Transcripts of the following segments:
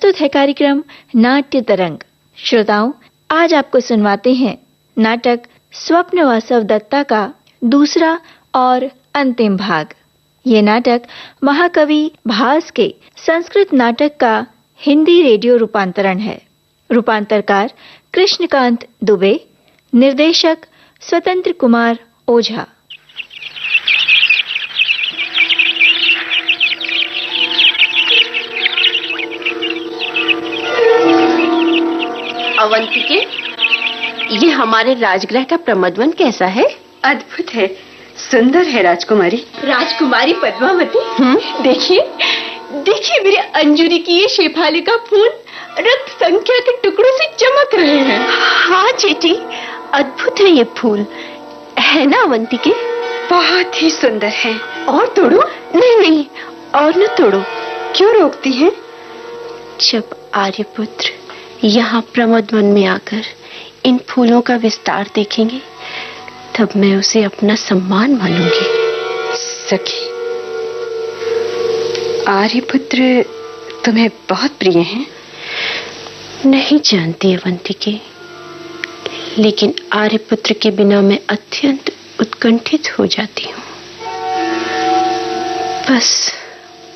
प्रस्तुत है कार्यक्रम नाट्य तरंग। श्रोताओं, आज आपको सुनवाते हैं नाटक स्वप्न वासव दत्ता का दूसरा और अंतिम भाग। ये नाटक महाकवि भास के संस्कृत नाटक का हिंदी रेडियो रूपांतरण है। रूपांतरकार कृष्णकांत दुबे, निर्देशक स्वतंत्र कुमार ओझा। अवंतिके, ये हमारे राजगृह का प्रमदवन कैसा है? अद्भुत है, सुंदर है राजकुमारी। राजकुमारी पद्मावती, देखिए देखिए मेरे अंजुरी की ये शेफाली का फूल रक्त संख्या के टुकड़ों से चमक रहे हैं। हाँ चेटी, अद्भुत है ये फूल, है ना अवंतिके? बहुत ही सुंदर है। और तोड़ो? नहीं नहीं, और न तोड़ो। क्यों रोकती हैं? जब आर्यपुत्र यहाँ प्रमदवन में आकर इन फूलों का विस्तार देखेंगे, तब मैं उसे अपना सम्मान मानूंगी। सखी, आर्यपुत्र तुम्हें बहुत प्रिय हैं? नहीं जानती अवंतिके, लेकिन आर्यपुत्र के बिना मैं अत्यंत उत्कंठित हो जाती हूँ। बस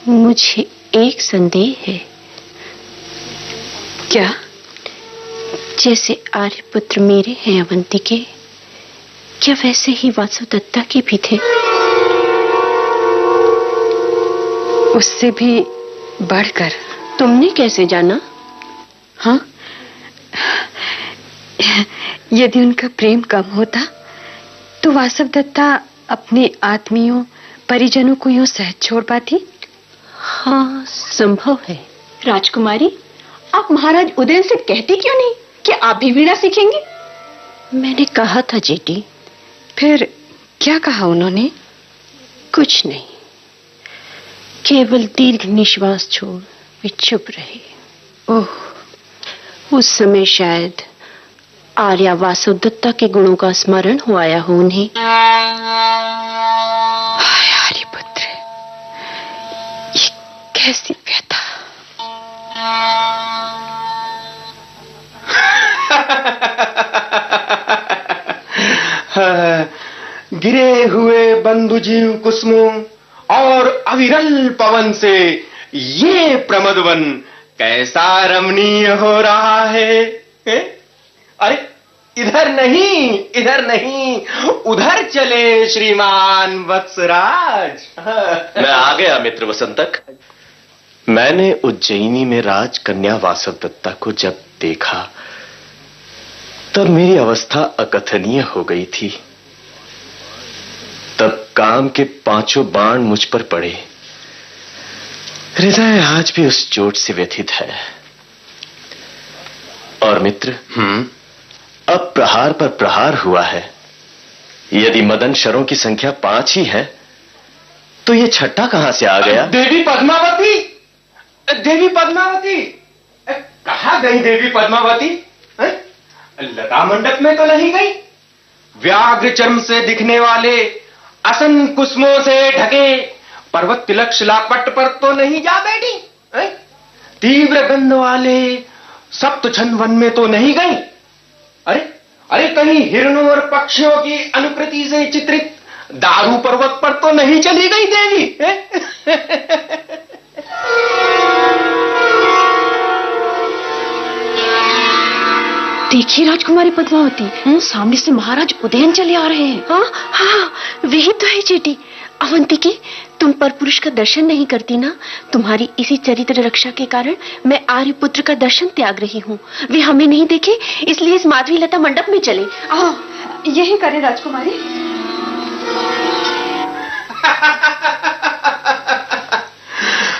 मुझे एक संदेह है। क्या? जैसे आर्यपुत्र मेरे हैं अवंतिके, क्या वैसे ही वासव दत्ता के भी थे? उससे भी बढ़कर। तुमने कैसे जाना? हाँ, यदि उनका प्रेम कम होता तो वासव दत्ता अपने आत्मियों परिजनों को यूं सहज छोड़ पाती? हाँ, संभव है। राजकुमारी, आप महाराज उदयन से कहती क्यों नहीं कि आप भी वीणा सीखेंगे? मैंने कहा था जेठी। फिर क्या कहा उन्होंने? कुछ नहीं, केवल दीर्घ निश्वास छोड़ वे चुप रहे। ओह, उस समय शायद आर्या वासव दत्ता के गुणों का स्मरण हो आया हो उन्हें। हाय आर्यपुत्र, ये कैसी व्यथा! गिरे हुए बंधुजीव कुसुमों और अविरल पवन से ये प्रमदवन कैसा रमणीय हो रहा है। अरे इधर नहीं, इधर नहीं, उधर चले श्रीमान वत्सराज। मैं आ गया मित्र वसंतक। मैंने उज्जैनी में राजकन्या वासव दत्ता को जब देखा तब मेरी अवस्था अकथनीय हो गई थी। तब काम के पांचों बाण मुझ पर पड़े। हृदय आज भी उस चोट से व्यथित है। और मित्र, अब प्रहार पर प्रहार हुआ है। यदि मदन शरों की संख्या 5 ही है तो ये छठा कहां से आ गया? देवी पद्मावती, देवी पद्मावती, कहां गई देवी पद्मावती? लता मंडप में तो नहीं गई? व्याघ्र चर्म से दिखने वाले असन कुसुमों से ढके पर्वत तिलक शिलापट पर तो नहीं जा बैठी? तीव्र गंध वाले सप्तछन वन में तो नहीं गई? अरे अरे कहीं हिरणों और पक्षियों की अनुकृति से चित्रित दारू पर्वत पर तो नहीं चली गई देवी? देखिए राजकुमारी पद्मावती, सामने से महाराज उदयन चले आ रहे हैं। हाँ हाँ, वही तो है जेठी। अवंतिके, तुम पर पुरुष का दर्शन नहीं करती ना? तुम्हारी इसी चरित्र रक्षा के कारण मैं आर्यपुत्र का दर्शन त्याग रही हूँ। वे हमें नहीं देखे, इसलिए इस माधवी लता मंडप में चले। यही करें राजकुमारी।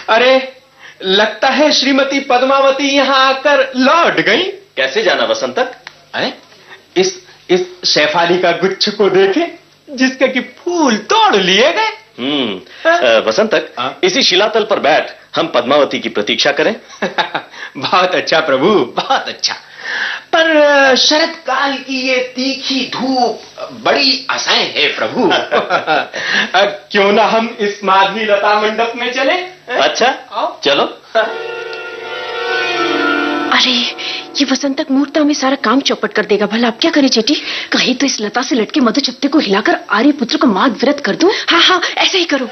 अरे लगता है श्रीमती पद्मावती यहाँ आकर लौट गई। कैसे जाना वसंतक? अरे इस शेफाली का गुच्छ को देखे जिसके कि फूल तोड़ लिए गए। वसंतक, इसी शिलातल पर बैठ हम पद्मावती की प्रतीक्षा करें। बहुत अच्छा प्रभु, बहुत अच्छा। पर शरद काल की ये तीखी धूप बड़ी असह्य है प्रभु। क्यों ना हम इस माधवी लता मंडप में चले? अच्छा, चलो। अरे ये वसंतक मुहूर्त में सारा काम चौपट कर देगा। भला आप क्या करें जेठी? कहीं तो इस लता से लटके मधुचत्ते को हिलाकर आर्यपुत्र को मार्ग विरत कर दूं। हाँ हाँ, ऐसा ही करो।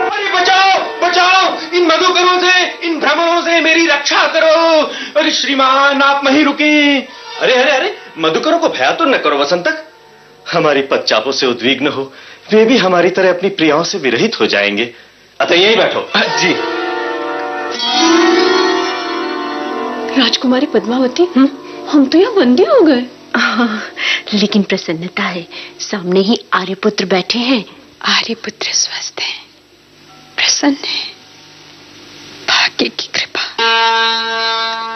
अरे बचाओ बचाओ, इन मधुकरों से, इन भ्रमरों से मेरी रक्षा करो। अरे श्रीमान, आप वहीं रुके। अरे अरे अरे, मधुकरों को भया तो न करो वसंतक। हमारी पदचापों से उद्विग्न हो, वे भी हमारी तरह अपनी प्रियाओं से विरहित हो जाएंगे। अतः यहीं बैठो। जी। राजकुमारी पद्मावती, हम तो यहाँ बंदी हो गए। लेकिन प्रसन्नता है, सामने ही आर्यपुत्र बैठे हैं। आर्यपुत्र स्वस्थ हैं, प्रसन्न हैं, भाग्य की कृपा।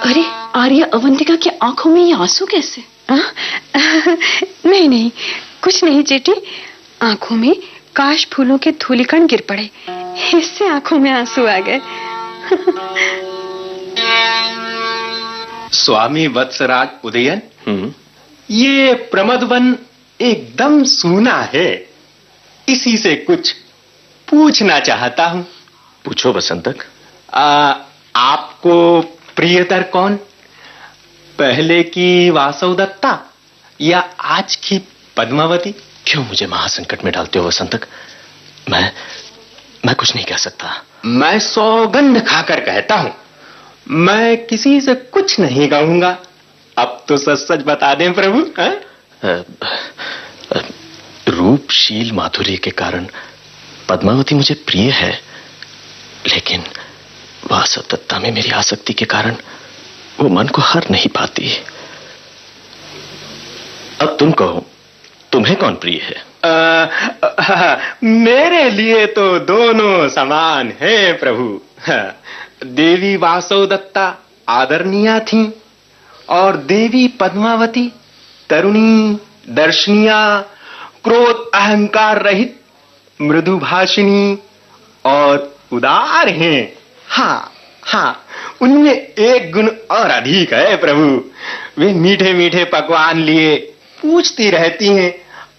अरे आर्य अवंतिका की आंखों में ये आंसू कैसे? नहीं नहीं, कुछ नहीं जेठी। आंखों में काश फूलों के धूलिकण गिर पड़े, इससे आंखों में आंसू आ गए। स्वामी वत्सराज उदयन, ये प्रमदवन एकदम सूना है, इसी से कुछ पूछना चाहता हूं। पूछो वसंतक। आपको प्रियतर कौन, पहले की वासवदत्ता या आज की पद्मावती? क्यों मुझे महासंकट में डालते हो वसंतक? मैं कुछ नहीं कह सकता। मैं सौगंध खाकर कहता हूं, मैं किसी से कुछ नहीं कहूंगा। अब तो सच सच बता दें प्रभु। रूपशील माधुर्य के कारण पद्मावती मुझे प्रिय है, लेकिन वासवदत्ता में मेरी आसक्ति के कारण वो मन को हर नहीं पाती। अब तुम कहो, तुम्हें कौन प्रिय है? मेरे लिए तो दोनों समान हैं प्रभु। देवी वासवदत्ता आदरणीया थीं और देवी पद्मावती तरुणी, दर्शनीया, क्रोध अहंकार रहित, मृदुभाषिणी और उदार हैं। हाँ हाँ, उनमें एक गुण और अधिक है प्रभु। वे मीठे मीठे पकवान लिए पूछती रहती हैं,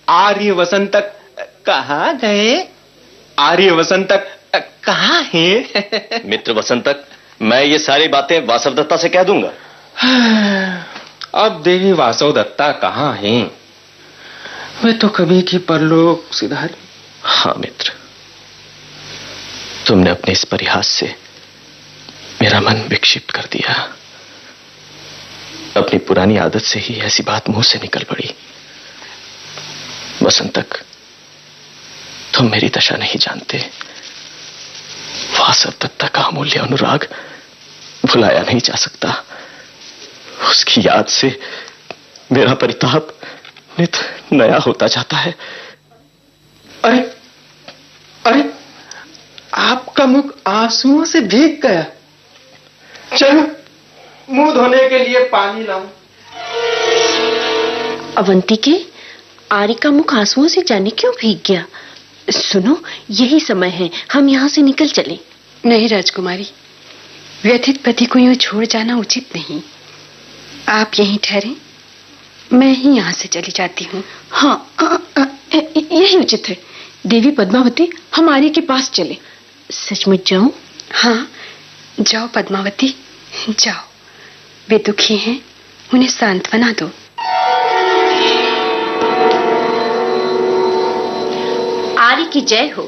आर्य वसंतक कहाँ गए? आर्य वसंतक कहाँ हैं? मित्र वसंतक, मैं ये सारी बातें वासवदत्ता से कह दूंगा। अब देवी वासवदत्ता कहाँ हैं? वे तो कभी की परलोक सिधारी। हाँ मित्र, तुमने अपने इस परिहास से मेरा मन विक्षिप्त कर दिया। अपनी पुरानी आदत से ही ऐसी बात मुंह से निकल पड़ी। वसंतक, तुम मेरी दशा नहीं जानते। वासवदत्ता का अमूल्य अनुराग भुलाया नहीं जा सकता। उसकी याद से मेरा परिताप नित नया होता जाता है। अरे अरे, आपका मुख आंसुओं से भीग गया। चलो मुंह धोने के लिए पानी लाऊं। अवंती के, आर्य का मुख आंसुओं से जाने क्यों भीग गया? सुनो, यही समय है, हम यहाँ से निकल चले। नहीं राजकुमारी, व्यथित पति को यूं छोड़ जाना उचित नहीं। आप यहीं ठहरें, मैं ही यहाँ से चली जाती हूँ। हाँ, यही उचित है। देवी पद्मावती, हम आर्य के पास चले। सचमुच जाऊं? हाँ, जाओ पद्मावती, जाओ। वे दुखी हैं, उन्हें सांत्वना दो। आर्य की जय हो।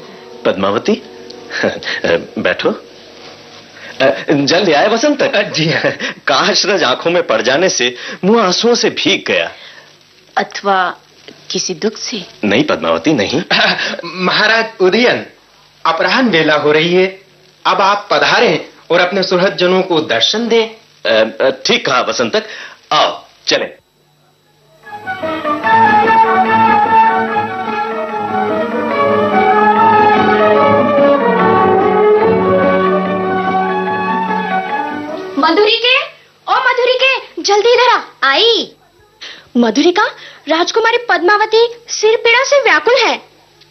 पद्मावती, बैठो। जल ले आए वसंतक? जी। काशरज आंखों में पड़ जाने से मुंह आंसुओं से भीग गया। अथवा किसी दुख से? नहीं पद्मावती, नहीं। महाराज उदयन, अपराह्न वेला हो रही है, अब आप पधारें और अपने सुहृद जनों को दर्शन दें। ठीक कहा वसंतक, आओ चलें। मधुरिके, ओ मधुरिके, जल्दी इधर आ। आई। मधुरिका, राजकुमारी पद्मावती सिर पीड़ा से व्याकुल है।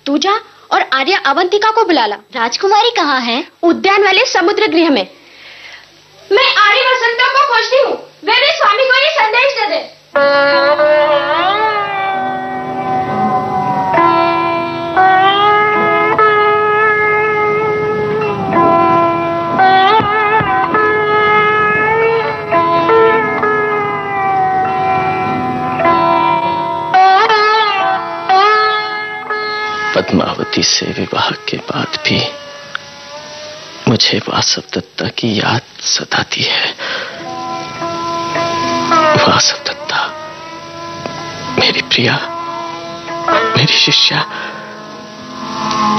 तू जा और आर्य अवंतिका को बुला ला। राजकुमारी कहाँ है? उद्यान वाले समुद्र गृह में। मैं आर्य वसंता को खोजती हूँ, वे भी स्वामी को ये संदेश दे दे। देवी से विवाह के बाद भी मुझे वासव दत्ता की याद सताती है। वासव दत्ता, मेरी प्रिया, मेरी शिष्या,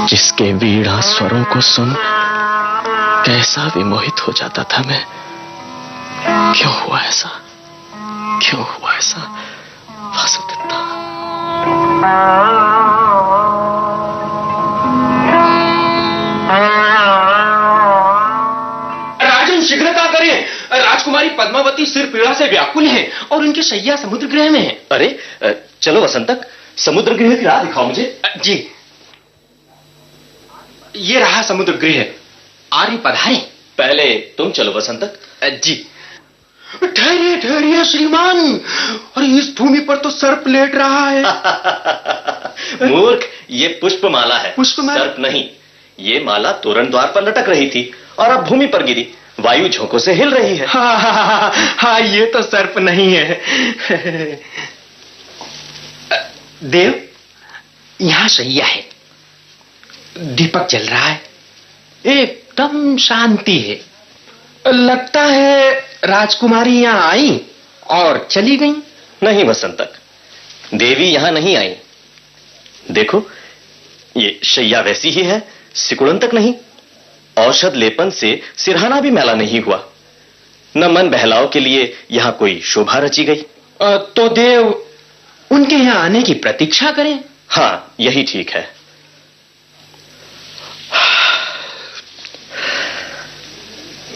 जिसके वीणा स्वरों को सुन कैसा विमोहित हो जाता था मैं। क्यों हुआ ऐसा? क्यों हुआ ऐसा? वासव दत्ता। राजन, शीघ्रता करें। राजकुमारी पद्मावती सिर पीड़ा से व्याकुल है और उनकी शैया समुद्र गृह में है। अरे चलो वसंतक, समुद्र गृह की राह दिखाओ मुझे। जी, ये रहा समुद्र गृह। आर्य पधारे। पहले तुम चलो वसंतक। जी। ठहरिए ठहरिए श्रीमान, अरे इस भूमि पर तो सर्प लेट रहा है। मूर्ख, ये पुष्पमाला है। पुष्पमाला? सर्प नहीं। ये माला तोरण द्वार पर लटक रही थी और अब भूमि पर गिरी, वायु झोंकों से हिल रही है। हाँ, ये तो सर्प नहीं है। देव, यहां शैया है, दीपक जल रहा है, एकदम शांति है। लगता है राजकुमारी यहां आई और चली गई। नहीं वसंतक, देवी यहां नहीं आई। देखो, ये शैया वैसी ही है, सिकुड़न तक नहीं। औषध लेपन से सिरहाना भी मैला नहीं हुआ। न मन बहलाव के लिए यहां कोई शोभा रची गई। तो देव उनके यहां आने की प्रतीक्षा करें। हाँ, यही ठीक है।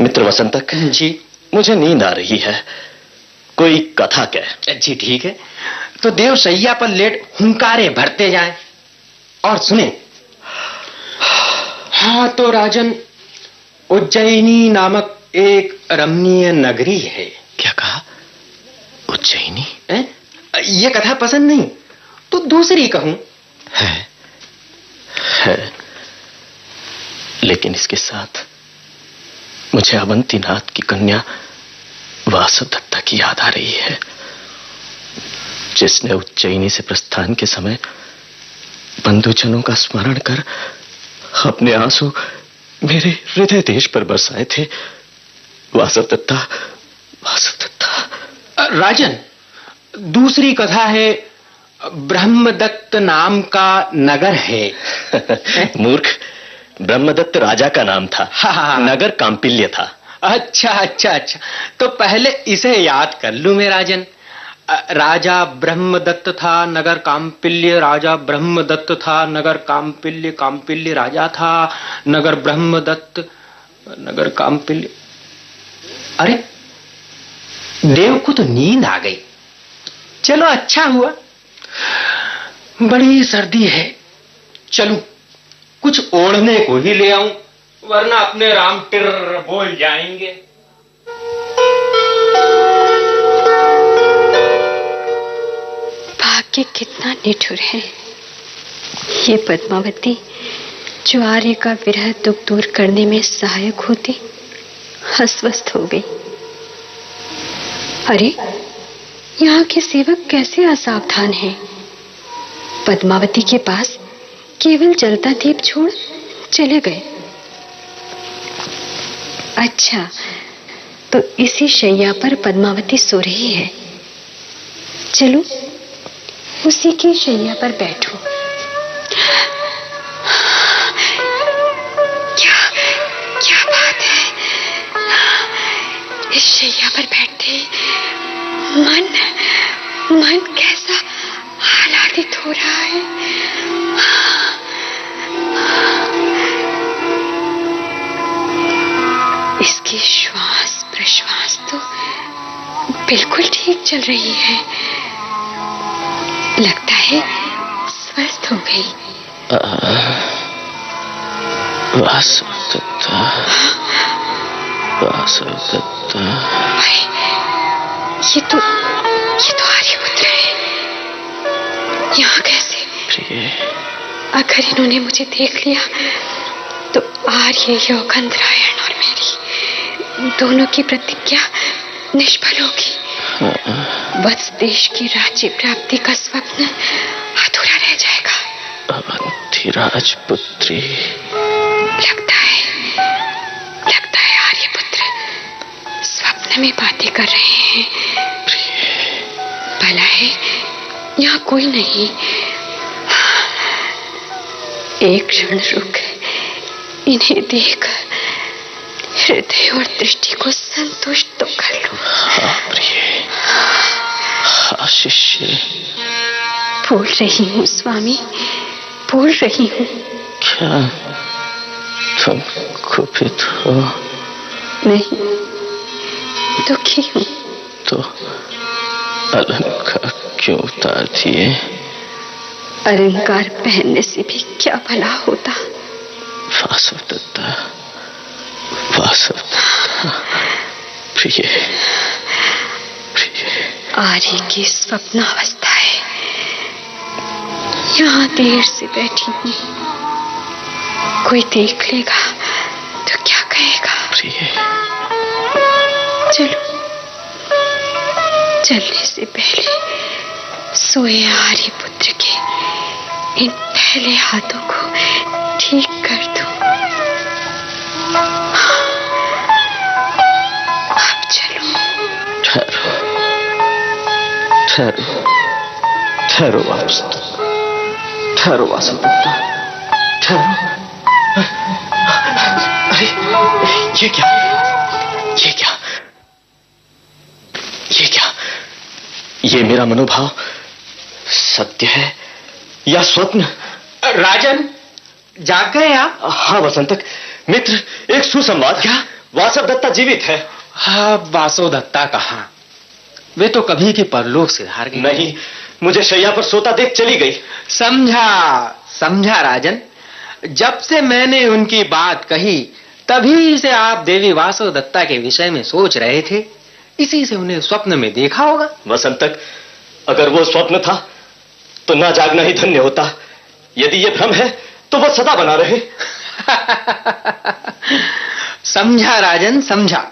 मित्र वसंतक जी, मुझे नींद आ रही है, कोई कथा कह। जी ठीक है, तो देव शैया पर लेट हुंकारे भरते जाएं और सुने। हाँ तो राजन, उज्जैनी नामक एक रमणीय नगरी है। क्या कहा? उज्जैनी? ये कथा पसंद नहीं तो दूसरी कहूं। है, लेकिन इसके साथ मुझे अवंतीनाथ की कन्या वासव दत्ता की याद आ रही है, जिसने उज्जैनी से प्रस्थान के समय बंधुजनों का स्मरण कर अपने आंसू मेरे हृदय देश पर बरसाए थे। वासव दत्ता, वासव दत्ता। राजन, दूसरी कथा है, ब्रह्मदत्त नाम का नगर है। मूर्ख, ब्रह्मदत्त राजा का नाम था। नगर कांपिल्य था। अच्छा अच्छा अच्छा, तो पहले इसे याद कर लूं मैं राजन। राजा ब्रह्मदत्त था, नगर कांपिल्य। राजा ब्रह्मदत्त था, नगर कांपिल्य। कांपिल्य राजा था, नगर ब्रह्मदत्त, नगर कांपिल्य। अरे देव को तो नींद आ गई। चलो अच्छा हुआ, बड़ी सर्दी है। चलूं कुछ ओढ़ने को ही ले आऊं, वरना अपने राम टिर बोल जाएंगे। भाग्य कितना निठुर है। ये पद्मावती जो आर्य का विरह दुख दूर करने में सहायक होती, अस्वस्थ हो गई। अरे, यहाँ के सेवक कैसे असावधान हैं। पद्मावती के पास केवल जलता दीप छोड़ चले गए। अच्छा, तो इसी शैया पर पद्मावती सो रही है। चलो उसी की शैया पर बैठो। क्या बात है। इस शैया पर बैठते मन कैसा आह्लादित हो रहा है। इसकी श्वास प्रश्वास तो बिल्कुल ठीक चल रही है। लगता है स्वस्थ हो गई। वासव दत्ता, वासव दत्ता। ये तो आर्यपुत्र है। यहाँ कैसे? प्रिय, अगर इन्होंने मुझे देख लिया तो आर्य योगंधरायण और मेरी दोनों की प्रतिज्ञा निष्फल होगी। वत्स देश की राज्य प्राप्ति का स्वप्न अधूरा रह जाएगा। अवंती की राजपुत्री। लगता है आर्यपुत्र स्वप्न में बातें कर रहे हैं। भला है यहाँ कोई नहीं। एक क्षण रुक इन्हें देख हृदय और दृष्टि को संतुष्ट तो कर लो। हाँ प्रिय, हाँ शिष्य। बोल रही हूँ स्वामी, बोल रही हूँ। क्या तुम कुपित हो? नहीं, दुखी हूँ। तो अलंकार क्यों उतार दिए? अलंकार पहनने से भी क्या भला होता। वासवदत्ता, प्रिय, आर्य की स्वप्नावस्था है। यहाँ देर से बैठी हूँ, कोई देख लेगा तो क्या कहेगा। प्रिय, चलो, चलने से पहले सोए आर्यपुत्र के इन पहले हाथों को ठीक कर दो। अब चलो। ठहरो वासवदत्ता, ठहरो। अरे ये क्या? ये मेरा मनोभाव सत्य है या स्वप्न? राजन, जाग गए आप? हाँ वसंतक मित्र, एक सुसंवाद। क्या वासवदत्ता जीवित है? हाँ, वासवदत्ता कहाँ? वे तो कभी की परलोक से हार गई। नहीं, मुझे शैया पर सोता देख चली गई। समझा राजन। जब से मैंने उनकी बात कही तभी से आप देवी वासवदत्ता के विषय में सोच रहे थे। इसी से उन्हें स्वप्न में देखा होगा। वसंतक, अगर वो स्वप्न था तो ना जागना ही धन्य होता। यदि ये भ्रम है तो वो सदा बना रहे। समझा राजन, समझा।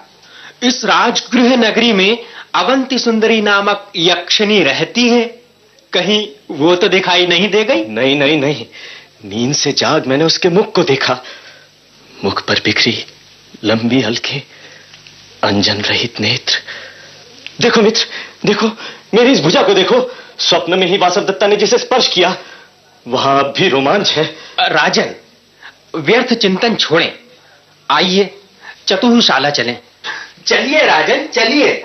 इस राजगृह नगरी में अवंती सुंदरी नामक यक्षिणी रहती है। कहीं वो तो दिखाई नहीं दे गई? नहीं, नींद से जाग मैंने उसके मुख को देखा। मुख पर बिखरी लंबी हल्के अंजन रहित नेत्र। देखो मित्र, देखो मेरी इस भुजा को देखो। स्वप्न में ही वासवदत्ता ने जिसे स्पर्श किया वहां अब भी रोमांच है। राजन, व्यर्थ चिंतन छोड़ें, आइए चतुर्शाला चलें। चलिए राजन, चलिए।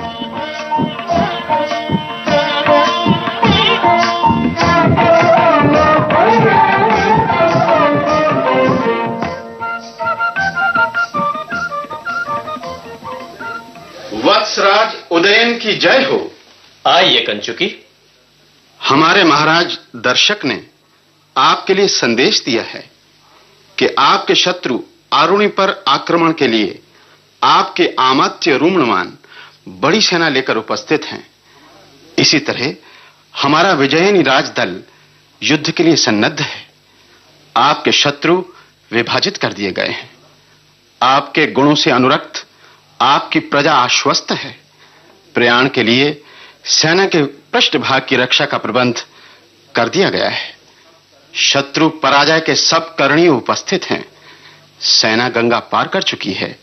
वत्सराज उदयन की जय हो। आइए कंचुकी। हमारे महाराज दर्शक ने आपके लिए संदेश दिया है कि आपके शत्रु आरुणि पर आक्रमण के लिए आपके आमात्य रूमणवान बड़ी सेना लेकर उपस्थित हैं। इसी तरह हमारा विजयिनी राजदल युद्ध के लिए सन्नद्ध है। आपके शत्रु विभाजित कर दिए गए हैं। आपके गुणों से अनुरक्त आपकी प्रजा आश्वस्त है। प्रयाण के लिए सेना के पृष्ठभाग की रक्षा का प्रबंध कर दिया गया है। शत्रु पराजय के सब करणी उपस्थित हैं। सेना गंगा पार कर चुकी है।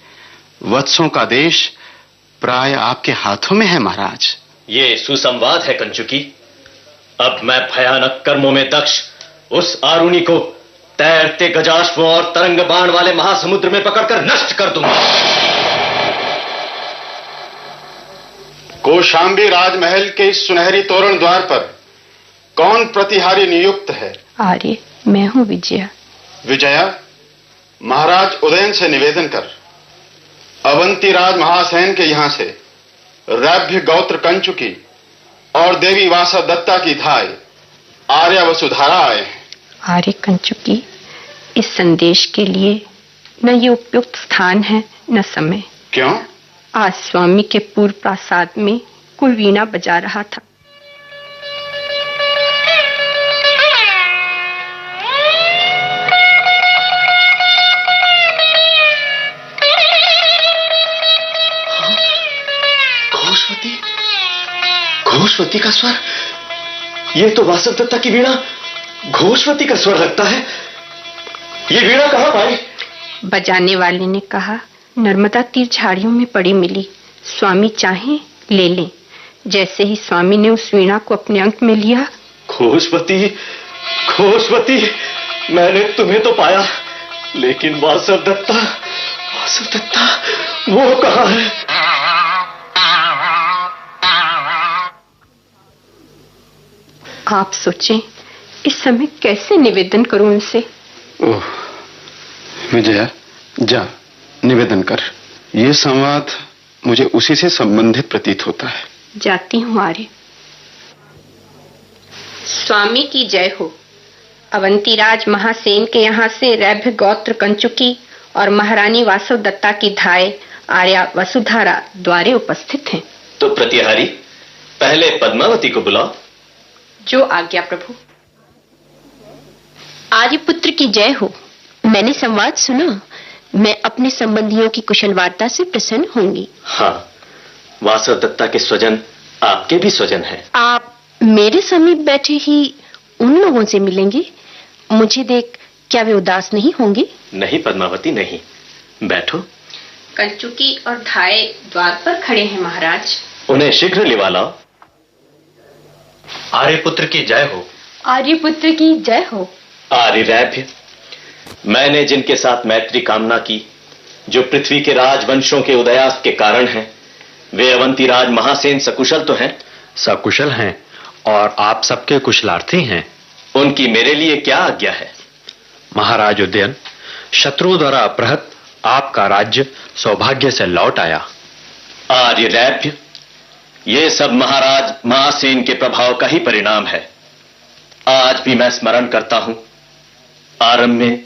वत्सों का देश प्राय आपके हाथों में है महाराज। ये सुसंवाद है कंचुकी। अब मैं भयानक कर्मों में दक्ष उस आरुणि को तैरते गजाश्वों और तरंग बाण वाले महासमुद्र में पकड़कर नष्ट कर दूंगा। कौशांबी राजमहल के इस सुनहरी तोरण द्वार पर कौन प्रतिहारी नियुक्त है? आर्य, मैं हूं विजया। विजया, महाराज उदयन से निवेदन कर अवंती राज महासैन के यहां से रैभ्य गौत्र कंचुकी और देवी वासवदत्ता की धाय आर्या वसुधारा आए हैं। आर्य कंचुकी, इस संदेश के लिए न ये उपयुक्त स्थान है न समय। क्यों? आज स्वामी के पूर्व प्रासाद में कोई वीणा बजा रहा था। घोषवती का स्वर। ये तो वासवदत्ता की वीणा घोषवती का स्वर लगता है। ये वीणा कहाँ पाई? बजाने वाले ने कहा नर्मदा तीर झाड़ियों में पड़ी मिली, स्वामी चाहें ले लें। जैसे ही स्वामी ने उस वीणा को अपने अंक में लिया, घोषवती, घोषवती, मैंने तुम्हें तो पाया, लेकिन वासव दत्ता वो कहाँ है? आप सोचें इस समय कैसे निवेदन करूं उनसे। ओह विजया, जा निवेदन कर। यह संवाद मुझे उसी से संबंधित प्रतीत होता है। जाती हूँ आर्य। स्वामी की जय हो। अवंतीराज महासेन के यहाँ से रैभ्य गोत्र कंचुकी और महारानी वासव दत्ता की धाय आर्या वसुधारा द्वारे उपस्थित हैं। तो प्रतिहारी, पहले पद्मावती को बुलाओ। जो आज्ञा प्रभु। आर्यपुत्र की जय हो। मैंने संवाद सुना। मैं अपने संबंधियों की कुशल वार्ता से प्रसन्न होंगी। हाँ, वासव दत्ता के स्वजन आपके भी स्वजन हैं। आप मेरे समीप बैठे ही उन लोगों से मिलेंगे? मुझे देख क्या वे उदास नहीं होंगे? नहीं पद्मावती, नहीं। बैठो। कंचुकी और धाय द्वार पर खड़े हैं महाराज। उन्हें शीघ्र लिवा लाओ। आर्यपुत्र की जय हो। आर्यपुत्र की जय हो। आर्यरैभ्य, मैंने जिनके साथ मैत्री कामना की, जो पृथ्वी के राजवंशों के उदयास्त के कारण हैं, वे अवंतीराज महासेन सकुशल तो हैं? सकुशल हैं, और आप सबके कुशलार्थी हैं। उनकी मेरे लिए क्या आज्ञा है? महाराज उदयन, शत्रुओं द्वारा अपहृत आपका राज्य सौभाग्य से लौट आया। आर्यरैभ्य, ये सब महाराज महासेन के प्रभाव का ही परिणाम है। आज भी मैं स्मरण करता हूं, आरंभ में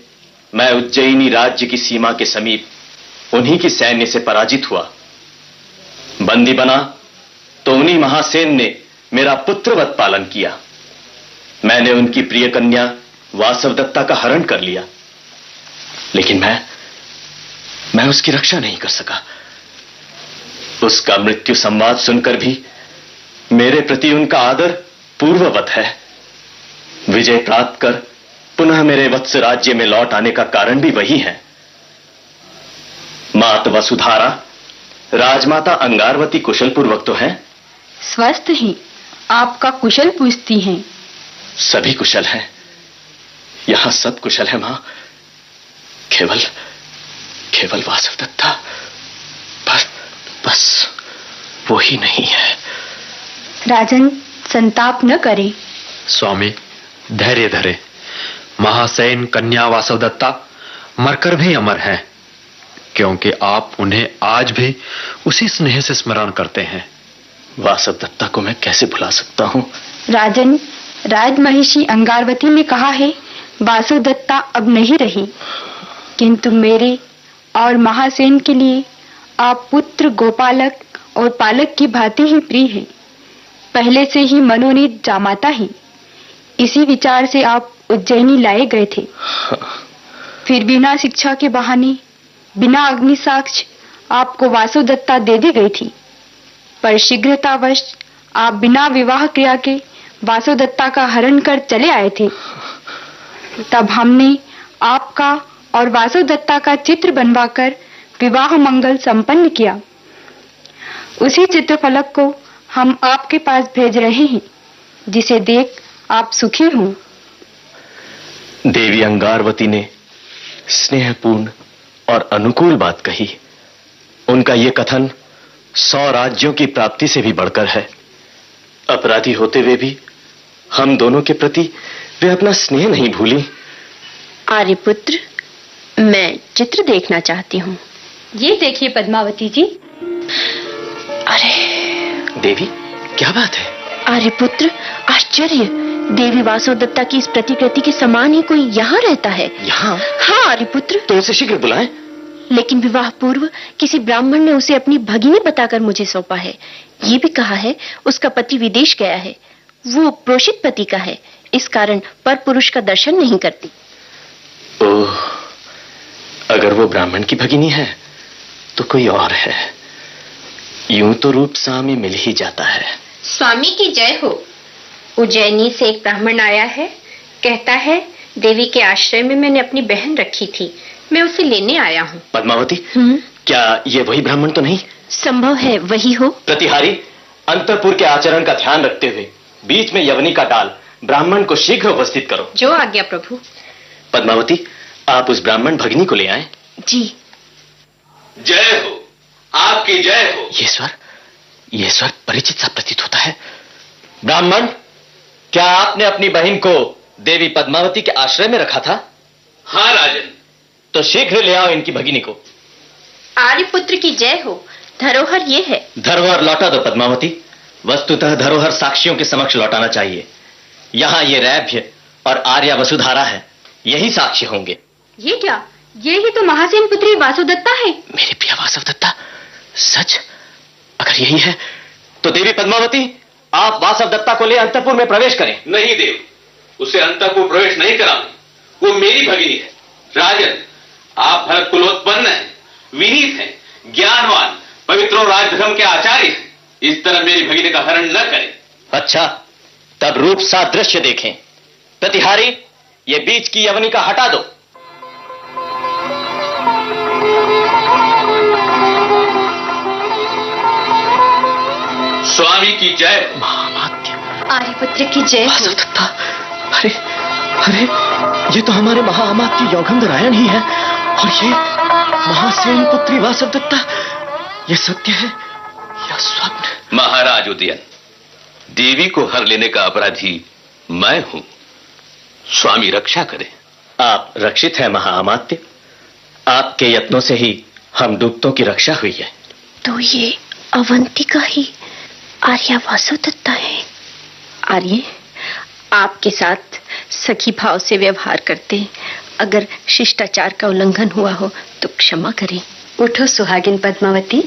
मैं उज्जैनी राज्य की सीमा के समीप उन्हीं की सैन्य से पराजित हुआ। बंदी बना तो उन्हीं महासेन ने मेरा पुत्रवत पालन किया। मैंने उनकी प्रिय कन्या वासव दत्ता का हरण कर लिया, लेकिन मैं उसकी रक्षा नहीं कर सका। उसका मृत्यु संवाद सुनकर भी मेरे प्रति उनका आदर पूर्ववत है। विजय प्राप्त कर पुनः मेरे वत्स राज्य में लौट आने का कारण भी वही है। मात वसुधारा, राजमाता अंगारवती कुशल पूर्वक तो हैं? स्वस्थ ही, आपका कुशल पूछती हैं। सभी कुशल हैं, यहां सब कुशल है मां। केवल वासव दत्ता बस वो ही नहीं है। राजन, संताप न करें। स्वामी धैर्य धरे। महासेन कन्या वासव दत्ता मरकर भी अमर हैं, क्योंकि आप उन्हें आज भी उसी स्नेह से स्मरण करते हैं। वासव दत्ता को मैं कैसे भुला सकता हूं? राजन, राजमहिषी अंगारवती ने कहा है वासव दत्ता अब नहीं रही, किंतु मेरे और महासेन के लिए आप पुत्र, गोपालक और पालक की भांति ही प्रिय हैं। पहले से ही मनोनीत जामाता ही। इसी विचार से आप उज्जैनी लाए गए थे। फिर बिना शिक्षा के बहाने, बिना अग्नि साक्ष्य आपको वासव दत्ता दे दी गई थी, पर शीघ्रतावश आप बिना विवाह क्रिया के वासव दत्ता का हरण कर चले आए थे। तब हमने आपका और वासव दत्ता का चित्र बनवाकर विवाह मंगल संपन्न किया। उसी चित्रफलक को हम आपके पास भेज रहे हैं, जिसे देख आप सुखी हों। देवी अंगारवती ने स्नेहपूर्ण और अनुकूल बात कही। उनका यह कथन 100 राज्यों की प्राप्ति से भी बढ़कर है। अपराधी होते हुए भी हम दोनों के प्रति वे अपना स्नेह नहीं भूली। आर्यपुत्र, मैं चित्र देखना चाहती हूँ। ये देखिए पद्मावती जी। अरे देवी, क्या बात है? आर्यपुत्र, आश्चर्य! देवी वासव दत्ता की इस प्रतिकृति के समान ही कोई यहाँ रहता है। यहाँ? हाँ आर्यपुत्र। तो उसे शीघ्र बुलाएं। लेकिन विवाह पूर्व किसी ब्राह्मण ने उसे अपनी भगिनी बताकर मुझे सौंपा है। ये भी कहा है उसका पति विदेश गया है, वो प्रोषित पति का है, इस कारण पर पुरुष का दर्शन नहीं करती। ओह, अगर वो ब्राह्मण की भगिनी है तो कोई और है। यूं तो रूप सामी मिल ही जाता है। स्वामी की जय हो। उज्जैनी से एक ब्राह्मण आया है, कहता है देवी के आश्रय में मैंने अपनी बहन रखी थी, मैं उसे लेने आया हूँ। पद्मावती, क्या ये वही ब्राह्मण तो नहीं? संभव है वही हो। प्रतिहारी, अंतपुर के आचरण का ध्यान रखते हुए बीच में यवनी का डाल ब्राह्मण को शीघ्र उपस्थित करो। जो आज्ञा प्रभु। पद्मावती, आप उस ब्राह्मण भगिनी को ले आए। जी। जय हो, आपकी जय हो। ये स्वर परिचित सा प्रतीत होता है। ब्राह्मण, क्या आपने अपनी बहन को देवी पद्मावती के आश्रय में रखा था? हाँ राजन। तो शीघ्र ले आओ इनकी भगिनी को। आर्यपुत्र की जय हो। धरोहर ये है। धरोहर लौटा दो पद्मावती। वस्तुतः धरोहर साक्षियों के समक्ष लौटाना चाहिए। यहाँ ये रैभ्य और आर्या वसुधारा है, यही साक्षी होंगे। ये क्या? ये ही तो महासेन पुत्री वासुदत्ता है। मेरी प्रिय वासवदत्ता, सच? अगर यही है तो देवी पद्मावती, आप वासवदत्ता को ले अंतपुर में प्रवेश करें। नहीं देव, उसे अंतपुर प्रवेश नहीं कराऊंगी। वो मेरी भगिनी है। राजन, आप भरत कुलोत्पन्न हैं, विनीत हैं, ज्ञानवान, पवित्र और राजधर्म के आचार्य हैं। इस तरह मेरी भगिनी का हरण न करें। अच्छा, तब रूप सादृश्य देखें। प्रतिहारी, ये बीच की यवनी का हटा दो। स्वामी की जय। महामात्य। आर्यपुत्र की जय हो। वासवदत्ता, अरे अरे, ये तो हमारे महाअमात्य यौगंधरायण ही है। और ये महासेन पुत्री वासवदत्ता, ये सत्य है या स्वप्न? महाराज उदयन, देवी को हर लेने का अपराधी मैं हूं। स्वामी रक्षा करें। आप रक्षित हैं महाअमात्य। आपके यत्नों से ही हम डूबतों की रक्षा हुई है। तो ये अवंतिका ही आर्या वासुदत्ता है। आर्य, आपके साथ सखी भाव से व्यवहार करते, अगर शिष्टाचार का उल्लंघन हुआ हो तो क्षमा करें। उठो सुहागिन पद्मावती।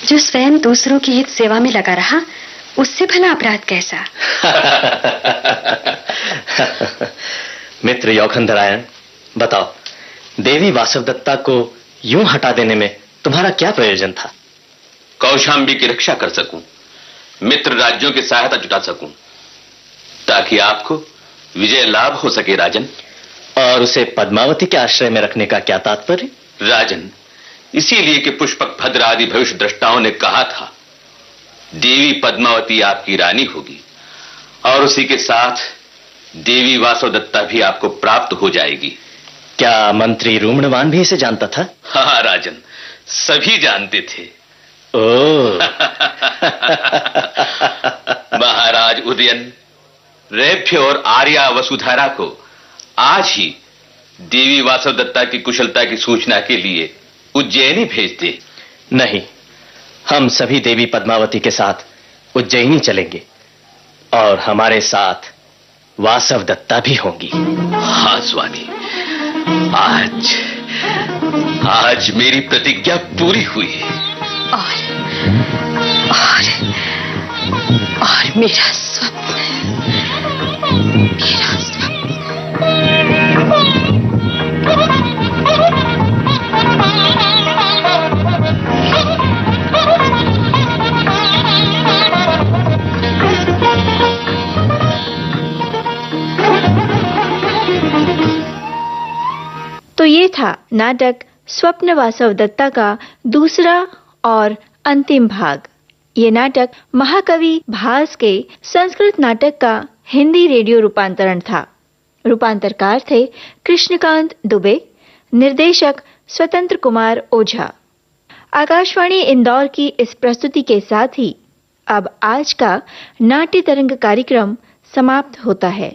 जो स्वयं दूसरों की हित सेवा में लगा रहा, उससे भला अपराध कैसा? मित्र यौगंधरायण, बताओ, देवी वासवदत्ता को यूं हटा देने में तुम्हारा क्या प्रयोजन था? कौशाम्बी की रक्षा कर सकूं, मित्र राज्यों की सहायता जुटा सकूं, ताकि आपको विजय लाभ हो सके राजन। और उसे पद्मावती के आश्रय में रखने का क्या तात्पर्य? राजन, इसीलिए कि पुष्पक भद्र आदि भविष्य द्रष्टाओं ने कहा था, देवी पद्मावती आपकी रानी होगी और उसी के साथ देवी वासवदत्ता भी आपको प्राप्त हो जाएगी। क्या मंत्री रूमणवान भी इसे जानता था? हाँ राजन, सभी जानते थे। महाराज उदयन, रेभ्य और आर्या वसुधारा को आज ही देवी वासवदत्ता की कुशलता की सूचना के लिए उज्जैनी भेज दे। नहीं, हम सभी देवी पद्मावती के साथ उज्जैनी चलेंगे और हमारे साथ वासवदत्ता भी होंगी। हाँ स्वामी, आज मेरी प्रतिज्ञा पूरी हुई। और मेरा स्वप्न, मेरा स्वप्न। तो ये था नाटक स्वप्न वासवदत्ता का दूसरा और अंतिम भाग। ये नाटक महाकवि भास के संस्कृत नाटक का हिंदी रेडियो रूपांतरण था। रूपांतरकार थे कृष्णकांत दुबे, निर्देशक स्वतंत्र कुमार ओझा। आकाशवाणी इंदौर की इस प्रस्तुति के साथ ही अब आज का नाट्य तरंग कार्यक्रम समाप्त होता है।